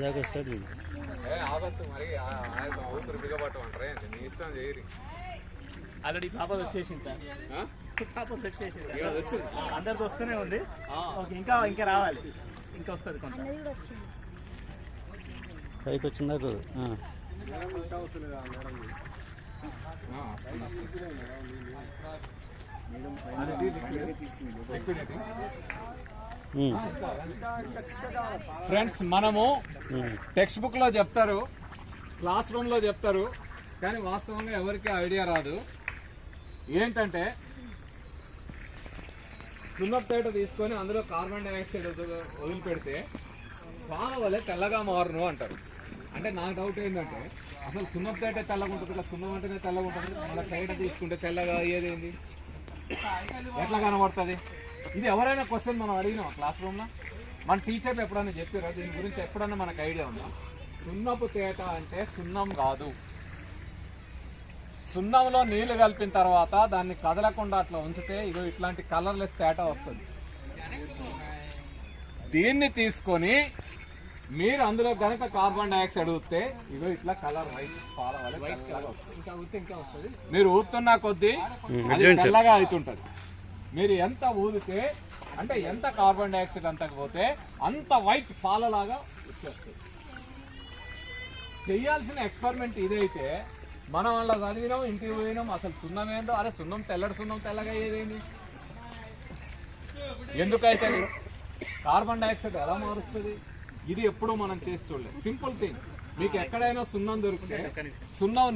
దాకా వస్తాడు ఆగచ్చు మరి ఊపిరి బిగబట్టమంటారా మీ ఇష్టం చేయరు. ఆల్రెడీ పాపది వచ్చేసింది సార్, పాపది వచ్చేసింది, అందరికి వస్తూనే ఉంది. ఇంకా ఇంకా రావాలి, ఇంకా వస్తుంది కొంత పైకి వచ్చిందాక. ఫ్రెండ్స్, మనము టెక్స్ట్ బుక్ లో చెప్తారు, క్లాస్ రూమ్ లో చెప్తారు, కానీ వాస్తవంగా ఎవరికి ఐడియా రాదు. ఏంటంటే సున్నపేట తీసుకొని అందులో కార్బన్ డైఆక్సైడ్ వదిలిపెడితే పాల వల్లే తెల్లగా మారును అంటారు. అంటే నాకు డౌట్ ఏంటంటే అసలు సున్నపేట తెల్లగా ఉంటుంది కదా, సున్నం అంటేనే తెల్లగా ఉంటుంది, మళ్ళీ పేట తీసుకుంటే తెల్లగా అయ్యేదేంది, ఎట్లా కనబడుతుంది? ఇది ఎవరైనా క్వశ్చన్ మనం అడిగినాం క్లాస్ రూమ్లో? మన టీచర్లు ఎప్పుడైనా చెప్పారా దీని గురించి? ఎప్పుడన్నా మనకు ఐడియా ఉందా? సున్నపు తేట అంటే సున్నం కాదు. సున్నంలో నీళ్లు కలిపిన తర్వాత దాన్ని కదలకుండా అట్లా ఉంచితే ఇగో ఇట్లాంటి కలర్లెస్ తేట వస్తుంది. దీన్ని తీసుకొని మీరు అందులో కనుక కార్బన్ డైఆక్సైడ్ ఊస్తే ఇగో ఇట్లా కలర్ వైట్ ఇంకా వస్తుంది. మీరు ఊతున్నా కొద్దీ అది తెల్లగా అవుతుంటది. మీరు ఎంత ఊదితే అంటే ఎంత కార్బన్ డైఆక్సైడ్ అంతకు పోతే అంత వైట్ పాలలాగా వచ్చేస్తుంది. చేయాల్సిన ఎక్స్పెరిమెంట్ ఇదైతే మనం అలా చదివినాం, ఇంటికి పోయినాం, అసలు సున్నం ఏందో, అరే సున్నం తెల్లడి సున్నం తెల్లగా అయ్యేదేంది, ఎందుకైతే కార్బన్ డైఆక్సైడ్ ఎలా మారుస్తుంది? ఇది ఎప్పుడు మనం చేసి చూడలేదు. సింపుల్ థింగ్, మీకు ఎక్కడైనా సున్నం దొరికితే సున్నం